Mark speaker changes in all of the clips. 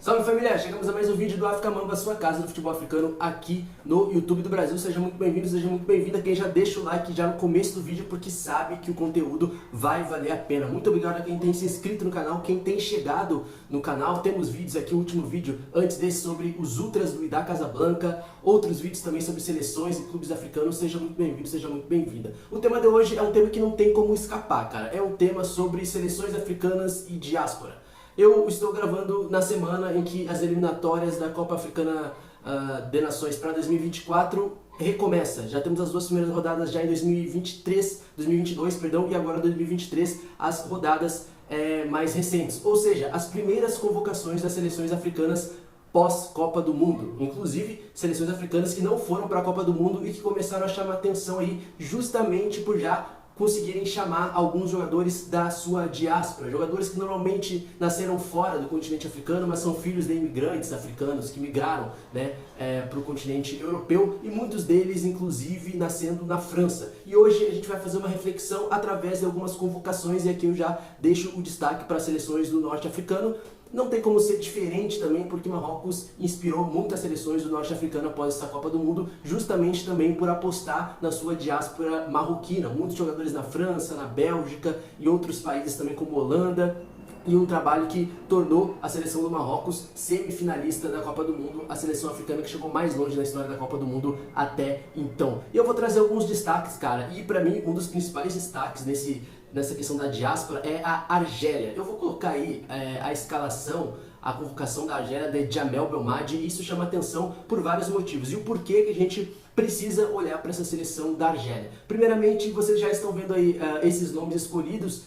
Speaker 1: Salve família, chegamos a mais um vídeo do África Mamba, sua casa do futebol africano aqui no YouTube do Brasil. Seja muito bem-vindo, seja muito bem-vinda. Quem já deixa o like já no começo do vídeo porque sabe que o conteúdo vai valer a pena. Muito obrigado a quem tem se inscrito no canal, quem tem chegado no canal. Temos vídeos aqui, o último vídeo antes desse sobre os Ultras do Wydad Casablanca, outros vídeos também sobre seleções e clubes africanos. Seja muito bem-vindo, seja muito bem-vinda. O tema de hoje é um tema que não tem como escapar, cara. É um tema sobre seleções africanas e diáspora. Eu estou gravando na semana em que as eliminatórias da Copa Africana de Nações para 2024 recomeça. Já temos as duas primeiras rodadas já em 2022, e agora 2023 as rodadas mais recentes. Ou seja, as primeiras convocações das seleções africanas pós-Copa do Mundo. Inclusive, seleções africanas que não foram para a Copa do Mundo e que começaram a chamar atenção aí justamente por já conseguirem chamar alguns jogadores da sua diáspora, jogadores que normalmente nasceram fora do continente africano, mas são filhos de imigrantes africanos que migraram, para o continente europeu, e muitos deles inclusive nascendo na França. E hoje a gente vai fazer uma reflexão através de algumas convocações, e aqui eu já deixo o destaque para as seleções do norte africano. Não tem como ser diferente também, porque Marrocos inspirou muitas seleções do norte africano após essa Copa do Mundo, justamente também por apostar na sua diáspora marroquina. Muitos jogadores na França, na Bélgica e outros países também como Holanda, e um trabalho que tornou a seleção do Marrocos semifinalista da Copa do Mundo, a seleção africana que chegou mais longe na história da Copa do Mundo até então. E eu vou trazer alguns destaques, cara, e pra mim um dos principais destaques nessa questão da diáspora é a Argélia. Eu vou colocar aí a escalação, a convocação da Argélia de Djamel Belmadi, e isso chama atenção por vários motivos. E o porquê que a gente precisa olhar para essa seleção da Argélia. Primeiramente, vocês já estão vendo aí esses nomes escolhidos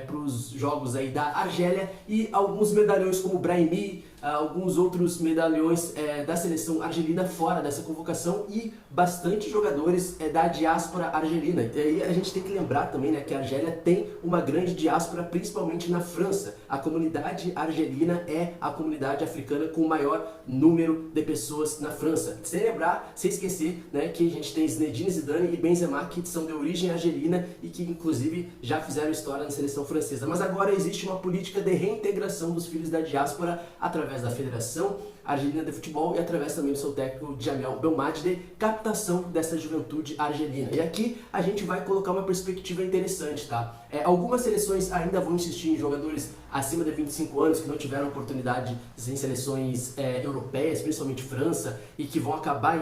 Speaker 1: para os jogos aí da Argélia, e alguns medalhões como Brahimi, alguns outros medalhões da seleção argelina fora dessa convocação, e bastante jogadores da diáspora argelina. E aí a gente tem que lembrar também, que a Argélia tem uma grande diáspora, principalmente na França. A comunidade argelina é a comunidade africana com o maior número de pessoas na França. Sem lembrar, sem esquecer, que a gente tem Zinedine Zidane e Benzema, que são de origem argelina e que inclusive já fizeram história na seleção francesa. Mas agora existe uma política de reintegração dos filhos da diáspora através da Federação Argelina de Futebol e através também do seu técnico Djamel Belmadi, de captação dessa juventude argelina. E aqui a gente vai colocar uma perspectiva interessante, tá? Algumas seleções ainda vão insistir em jogadores acima de 25 anos que não tiveram oportunidade em seleções europeias, principalmente França, e que vão acabar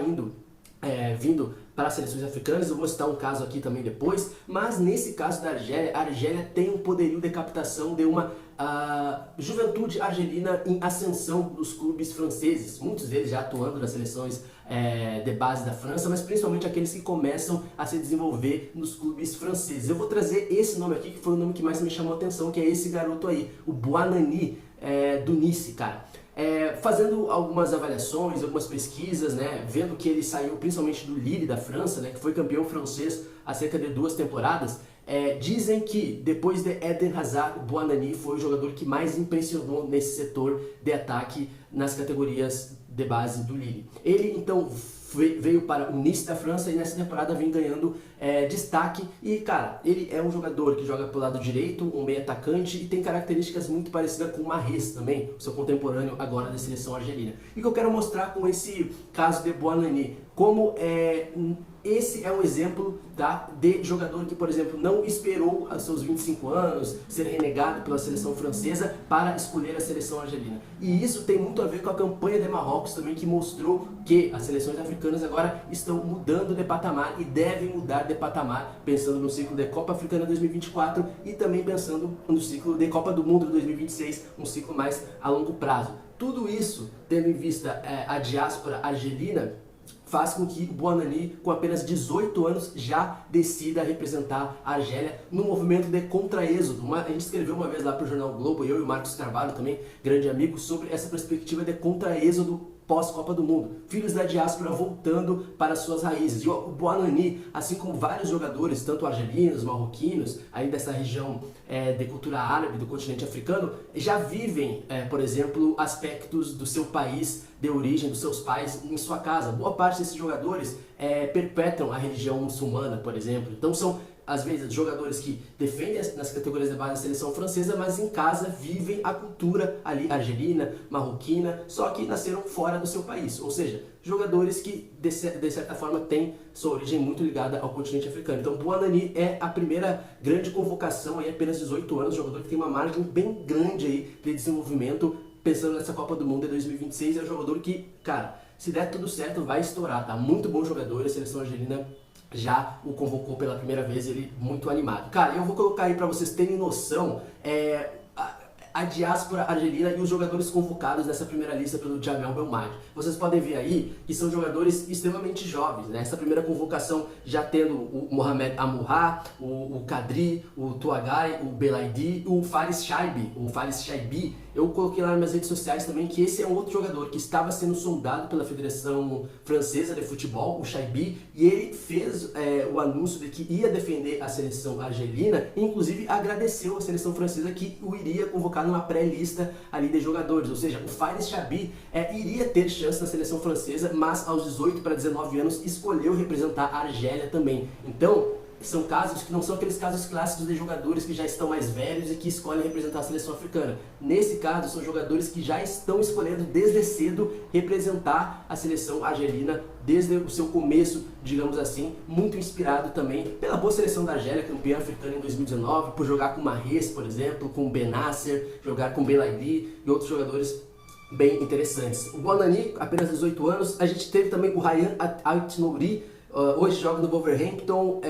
Speaker 1: vindo para as seleções africanas. Eu vou citar um caso aqui também depois, mas nesse caso da Argélia, a Argélia tem um poderio de captação de uma juventude argelina em ascensão dos clubes franceses, muitos deles já atuando nas seleções de base da França, mas principalmente aqueles que começam a se desenvolver nos clubes franceses. Eu vou trazer esse nome aqui, que foi o nome que mais me chamou a atenção, que é esse garoto aí, o Bouanani, do Nice, cara. Fazendo algumas avaliações, algumas pesquisas, vendo que ele saiu principalmente do Lille da França, que foi campeão francês há cerca de 2 temporadas, dizem que depois de Eden Hazard, o Bouanani foi o jogador que mais impressionou nesse setor de ataque nas categorias de base do Lille. Ele então veio para o Nice da França e nessa temporada vem ganhando destaque, e cara, ele é um jogador que joga pelo lado direito, um meio atacante, e tem características muito parecidas com o Mahrez também, o seu contemporâneo agora da seleção argelina. E que eu quero mostrar com esse caso de Bouanani, como esse é um exemplo de jogador que, por exemplo, não esperou aos seus 25 anos ser renegado pela seleção francesa para escolher a seleção argelina. E isso tem muito a ver com a campanha de Marrocos também, que mostrou que as seleções africanas agora estão mudando de patamar e devem mudar de patamar, pensando no ciclo de Copa Africana 2024 e também pensando no ciclo de Copa do Mundo 2026, um ciclo mais a longo prazo. Tudo isso, tendo em vista a diáspora argelina, faz com que o Bouanani, com apenas 18 anos, já decida representar a Argélia no movimento de contra-êxodo. A gente escreveu uma vez lá para o Jornal Globo, eu e o Marcos Carvalho também, grande amigo, sobre essa perspectiva de contra-êxodo pós-Copa do Mundo. Filhos da diáspora voltando para suas raízes. E o Bouanani, assim como vários jogadores, tanto argelinos, marroquinos, aí dessa região de cultura árabe, do continente africano, já vivem, por exemplo, aspectos do seu país de origem, dos seus pais, em sua casa. Boa parte desses jogadores perpetram a religião muçulmana, por exemplo. Então são às vezes, jogadores que defendem nas categorias de base da seleção francesa, mas em casa vivem a cultura ali argelina, marroquina, só que nasceram fora do seu país. Ou seja, jogadores que, de certa forma, têm sua origem muito ligada ao continente africano. Então, Bouanani é a primeira grande convocação, aí, apenas 18 anos, jogador que tem uma margem bem grande aí de desenvolvimento, pensando nessa Copa do Mundo de 2026, é um jogador que, cara, se der tudo certo, vai estourar, tá? Muito bom jogador, a seleção argelina já o convocou pela primeira vez, ele muito animado. Cara, eu vou colocar aí pra vocês terem noção, a diáspora argelina e os jogadores convocados nessa primeira lista pelo Djamel Belmadi. Vocês podem ver aí que são jogadores extremamente jovens, né? Essa primeira convocação já tendo o Mohamed Amoura, o Kadri, o Touagai, o Belaidi, o Faris Chaibi. Eu coloquei lá nas minhas redes sociais também que esse é um outro jogador que estava sendo sondado pela Federação Francesa de Futebol, o Chaibi, e ele fez o anúncio de que ia defender a seleção argelina e inclusive agradeceu a seleção francesa que o iria convocar numa pré-lista ali de jogadores, ou seja, o Faris Chaibi iria ter chance na seleção francesa, mas aos 18 para 19 anos escolheu representar a Argélia também. Então, são casos que não são aqueles casos clássicos de jogadores que já estão mais velhos e que escolhem representar a seleção africana. Nesse caso, são jogadores que já estão escolhendo desde cedo representar a seleção argelina desde o seu começo, digamos assim, muito inspirado também pela boa seleção da Argélia, campeã africana em 2019, por jogar com Mahrez, por exemplo, com Benasser, jogar com Belaidi e outros jogadores bem interessantes. O Bouanani, apenas 18 anos. A gente teve também o Ryan Aït-Nouri, hoje joga no Wolverhampton,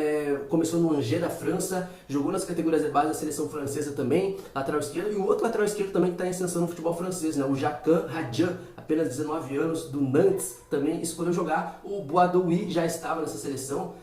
Speaker 1: começou no Angers da França, jogou nas categorias de base da seleção francesa também, lateral esquerdo, e o outro lateral esquerdo também que está em ascensão no futebol francês, né? O Jacan Radjan, apenas 19 anos, do Nantes, também escolheu jogar. O Boadoui já estava nessa seleção,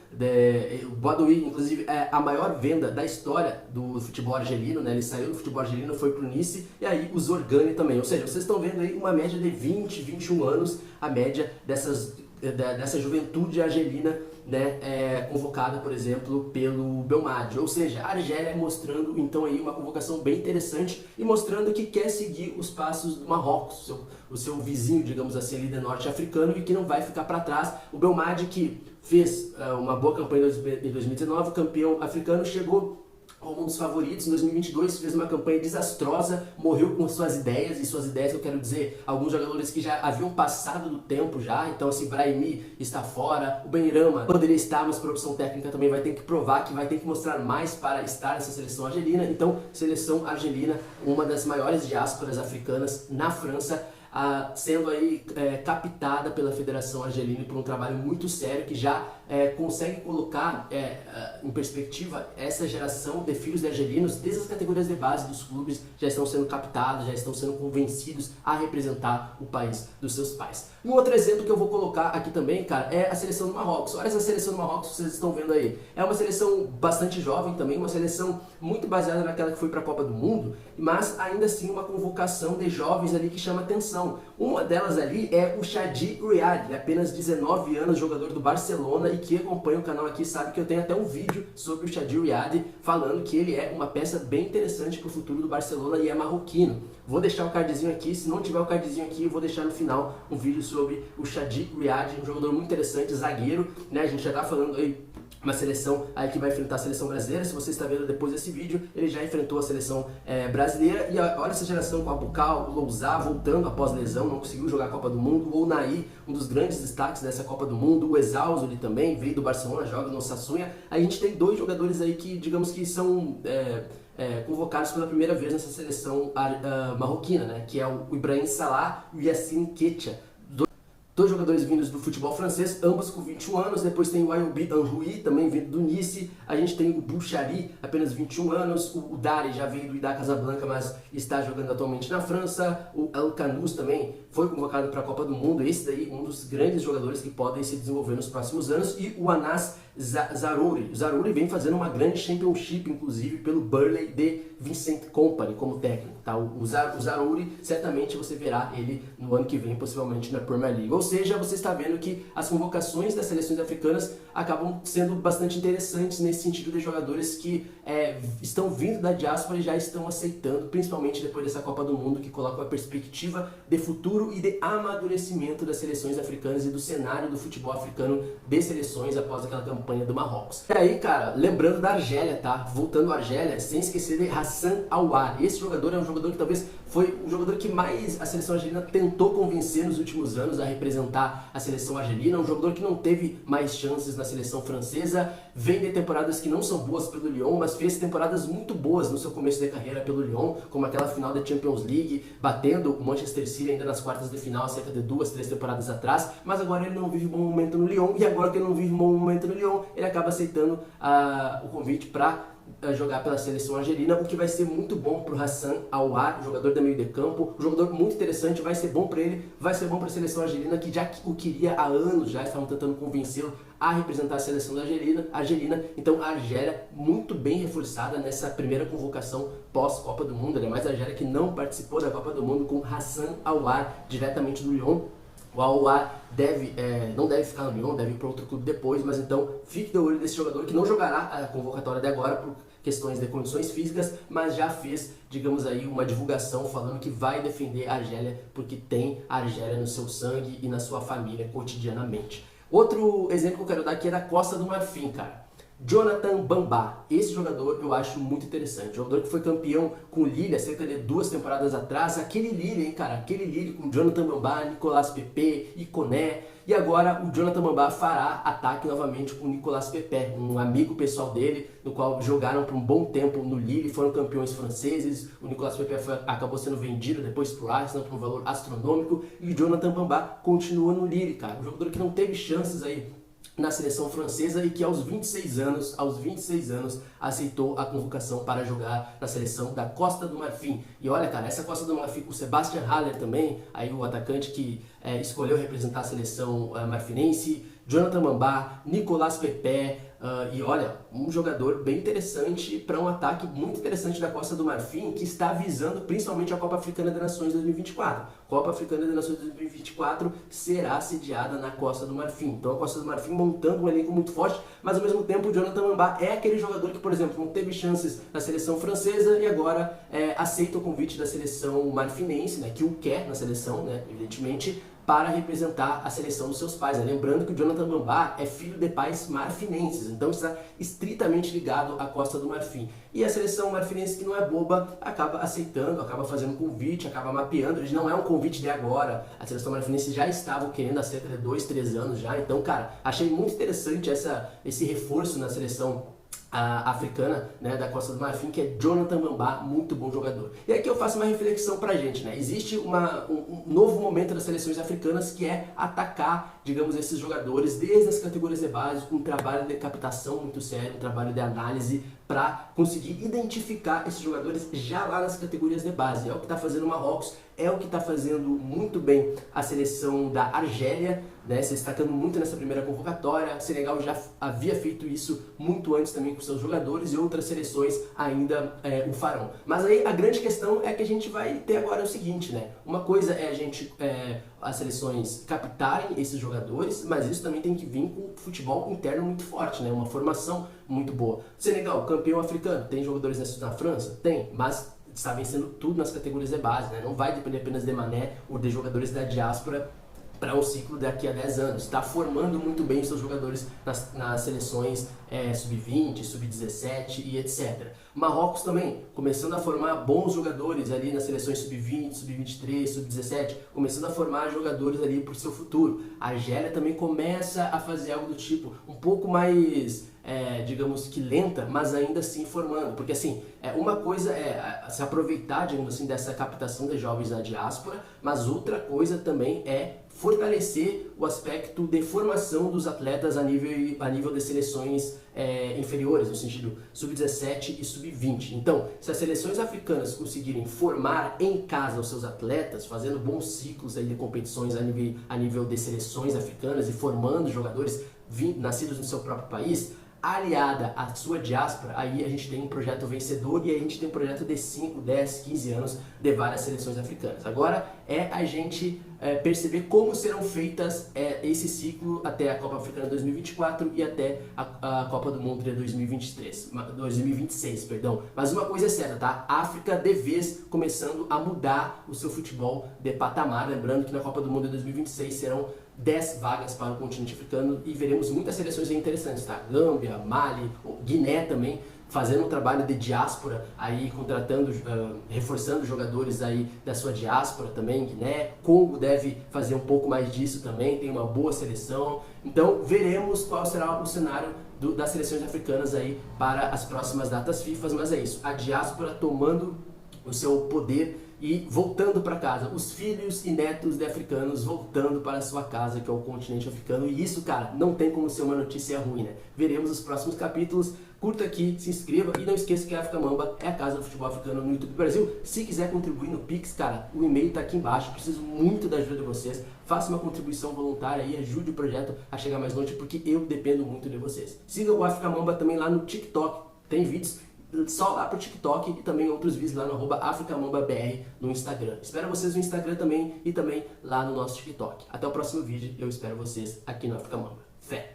Speaker 1: o Boadoui, inclusive, é a maior venda da história do futebol argelino, né? Ele saiu do futebol argelino, foi pro Nice, e aí o Zorgani também, ou seja, vocês estão vendo aí uma média de 20, 21 anos, a média dessa juventude argelina, né, convocada, por exemplo, pelo Belmadi. Ou seja, a Argélia mostrando então aí uma convocação bem interessante e mostrando que quer seguir os passos do Marrocos, o seu vizinho, digamos assim, líder norte-africano, e que não vai ficar para trás. O Belmadi, que fez uma boa campanha em 2019, campeão africano, chegou como um dos favoritos. Em 2022 fez uma campanha desastrosa, morreu com suas ideias, e suas ideias, eu quero dizer, alguns jogadores que já haviam passado do tempo já, então assim, Brahimi está fora, o Benrahma poderia estar, mas por opção técnica também vai ter que provar, que vai ter que mostrar mais para estar nessa seleção argelina. Então, seleção argelina, uma das maiores diásporas africanas na França, sendo aí captada pela Federação Argelina por um trabalho muito sério que já consegue colocar em perspectiva essa geração de filhos de argelinos desde as categorias de base dos clubes, já estão sendo captados, já estão sendo convencidos a representar o país dos seus pais. Um outro exemplo que eu vou colocar aqui também, cara, é a seleção do Marrocos. Olha essa seleção do Marrocos que vocês estão vendo aí. É uma seleção bastante jovem também, uma seleção muito baseada naquela que foi para a Copa do Mundo, mas ainda assim uma convocação de jovens ali que chama atenção. Uma delas ali é o Chadi Riad, apenas 19 anos, jogador do Barcelona, e que acompanha o canal aqui sabe que eu tenho até um vídeo sobre o Chadi Riad falando que ele é uma peça bem interessante para o futuro do Barcelona e é marroquino. Vou deixar o cardzinho aqui, se não tiver o cardzinho aqui eu vou deixar no final um vídeo sobre o Chadi Riad, um jogador muito interessante, zagueiro, né? A gente já tá falando aí uma seleção aí que vai enfrentar a seleção brasileira. Se você está vendo depois desse vídeo, ele já enfrentou a seleção brasileira. E olha essa geração com Abukal, o Louzá voltando após lesão, não conseguiu jogar a Copa do Mundo. O Ounahi, um dos grandes destaques dessa Copa do Mundo. O Exausuli também, veio do Barcelona, joga no Sassunya. Aí a gente tem dois jogadores aí que, digamos que são convocados pela primeira vez nessa seleção marroquina, né? Que é o Ibrahim Salah e o Yassine Ketia. Dois jogadores vindos do futebol francês, ambos com 21 anos. Depois tem o Ayoub Anroui, também vindo do Nice. A gente tem o Bouchari, apenas 21 anos. O Dari já veio do Ida Casablanca, mas está jogando atualmente na França. O El Canous também foi convocado para a Copa do Mundo. Esse daí, um dos grandes jogadores que podem se desenvolver nos próximos anos. E o Anas Zarouri. O Zarouri vem fazendo uma grande championship, inclusive, pelo Burnley de Vincent Kompany como técnico, tá? O Zaroury, certamente você verá ele no ano que vem, possivelmente na Premier League. Ou seja, você está vendo que as convocações das seleções africanas acabam sendo bastante interessantes nesse sentido de jogadores que estão vindo da diáspora e já estão aceitando, principalmente depois dessa Copa do Mundo, que coloca uma perspectiva de futuro e de amadurecimento das seleções africanas e do cenário do futebol africano de seleções após aquela campanha do Marrocos. E aí, cara, lembrando da Argélia, tá? Voltando à Argélia, sem esquecer de Hassan Aouar. Esse jogador é um jogador que talvez foi o jogador que mais a seleção argelina tentou convencer nos últimos anos a representar a seleção argelina. Um jogador que não teve mais chances na seleção francesa, vem de temporadas que não são boas pelo Lyon, mas fez temporadas muito boas no seu começo de carreira pelo Lyon, como aquela final da Champions League, batendo o Manchester City ainda nas quartas de final, cerca de 2, 3 temporadas atrás, mas agora ele não vive um bom momento no Lyon, e agora que ele não vive um bom momento no Lyon, ele acaba aceitando o convite para jogar pela seleção argelina, o que vai ser muito bom para o Hassan Aouar, jogador de meio de campo, um jogador muito interessante, vai ser bom para ele, vai ser bom para a seleção argelina, que já o queria há anos, já estavam tentando convencê-lo a representar a seleção da Argelina. Então a Argélia muito bem reforçada nessa primeira convocação pós-Copa do Mundo, mais a Argélia que não participou da Copa do Mundo, com Hassan Aouar diretamente do Lyon. O Aouar não deve ficar no Lyon, deve ir para outro clube depois, mas então fique de olho desse jogador que não jogará a convocatória de agora por questões de condições físicas, mas já fez, digamos aí, uma divulgação falando que vai defender a Argélia porque tem a Argélia no seu sangue e na sua família cotidianamente. Outro exemplo que eu quero dar aqui é da Costa do Marfim, cara. Jonathan Bamba, esse jogador eu acho muito interessante, jogador que foi campeão com o Lille há cerca de 2 temporadas atrás, aquele Lille, hein, cara, aquele Lille com Jonathan Bamba, Nicolas Pepe e Koné, e agora o Jonathan Bamba fará ataque novamente com o Nicolas Pepe, um amigo pessoal dele, no qual jogaram por um bom tempo no Lille, foram campeões franceses, o Nicolas Pepe acabou sendo vendido depois para o Arsenal por um valor astronômico, e o Jonathan Bamba continua no Lille, cara, um jogador que não teve chances aí na seleção francesa e que aos 26 anos aceitou a convocação para jogar na seleção da Costa do Marfim. E olha, cara, essa Costa do Marfim com o Sebastian Haller também, aí o atacante que escolheu representar a seleção marfinense, Jonathan Bamba, Nicolas Pepe, e olha, um jogador bem interessante para um ataque muito interessante da Costa do Marfim, que está visando principalmente a Copa Africana das Nações 2024. Copa Africana das Nações 2024 será sediada na Costa do Marfim. Então a Costa do Marfim montando um elenco muito forte, mas ao mesmo tempo o Jonathan Bamba é aquele jogador que, por exemplo, não teve chances na seleção francesa e agora aceita o convite da seleção marfinense, né, que o quer na seleção, né, evidentemente, para representar a seleção dos seus pais. Lembrando que o Jonathan Bamba é filho de pais marfinenses, então está estritamente ligado à Costa do Marfim. E a seleção marfinense, que não é boba, acaba aceitando, acaba fazendo um convite, acaba mapeando. Ele não é um convite de agora, a seleção marfinense já estava querendo há cerca de 2, 3 anos já. Então, cara, achei muito interessante esse reforço na seleção africana, né, da Costa do Marfim, que é Jonathan Bamba, muito bom jogador. E aqui eu faço uma reflexão pra gente, né? Existe um novo momento das seleções africanas que é atacar, digamos, esses jogadores desde as categorias de base, com um trabalho de captação muito sério, um trabalho de análise para conseguir identificar esses jogadores já lá nas categorias de base. É o que está fazendo o Marrocos, é o que está fazendo muito bem a seleção da Argélia, né, se destacando muito nessa primeira convocatória. Senegal já havia feito isso muito antes também com seus jogadores e outras seleções ainda o farão. Mas aí a grande questão é que a gente vai ter agora o seguinte, né? Uma coisa é as seleções captarem esses jogadores, mas isso também tem que vir com futebol interno muito forte, né? Uma formação muito boa. Senegal, campeão africano, tem jogadores na França? Tem, mas está vencendo tudo nas categorias de base, né? Não vai depender apenas de Mané ou de jogadores da diáspora para um ciclo daqui a 10 anos. Está formando muito bem seus jogadores nas seleções sub-20, sub-17 e etc. Marrocos também, começando a formar bons jogadores ali nas seleções sub-20, sub-23, sub-17, começando a formar jogadores ali para o seu futuro. A Argélia também começa a fazer algo do tipo, um pouco mais, digamos que lenta, mas ainda assim formando. Porque assim, uma coisa é se aproveitar, digamos assim, dessa captação de jovens da diáspora, mas outra coisa também é fortalecer o aspecto de formação dos atletas a nível de seleções inferiores, no sentido sub-17 e sub-20. Então, se as seleções africanas conseguirem formar em casa os seus atletas, fazendo bons ciclos aí de competições a nível de seleções africanas e formando jogadores nascidos no seu próprio país, aliada à sua diáspora, aí a gente tem um projeto vencedor e aí a gente tem um projeto de 5, 10, 15 anos de várias seleções africanas. Agora é a gente perceber como serão feitas esse ciclo até a Copa Africana 2024 e até a Copa do Mundo de 2026, perdão. Mas uma coisa é certa, tá? A África de vez começando a mudar o seu futebol de patamar, lembrando que na Copa do Mundo de 2026 serão 10 vagas para o continente africano e veremos muitas seleções interessantes, tá? Gâmbia, Mali, Guiné também, fazendo um trabalho de diáspora aí, contratando, reforçando jogadores aí da sua diáspora também, Guiné. Congo deve fazer um pouco mais disso também, tem uma boa seleção. Então veremos qual será o cenário das seleções africanas aí para as próximas datas FIFA, mas é isso, a diáspora tomando o seu poder e voltando para casa, os filhos e netos de africanos voltando para a sua casa, que é o continente africano, e isso, cara, não tem como ser uma notícia ruim, né? Veremos os próximos capítulos, curta aqui, se inscreva e não esqueça que a África Mamba é a casa do futebol africano no YouTube do Brasil. Se quiser contribuir no Pix, cara, o e-mail tá aqui embaixo, preciso muito da ajuda de vocês, faça uma contribuição voluntária e ajude o projeto a chegar mais longe, porque eu dependo muito de vocês. Siga o África Mamba também lá no TikTok, tem vídeos só lá pro TikTok e também outros vídeos lá no @AfricaMambaBR no Instagram. Espero vocês no Instagram também e também lá no nosso TikTok. Até o próximo vídeo, eu espero vocês aqui no África Mamba. Fé!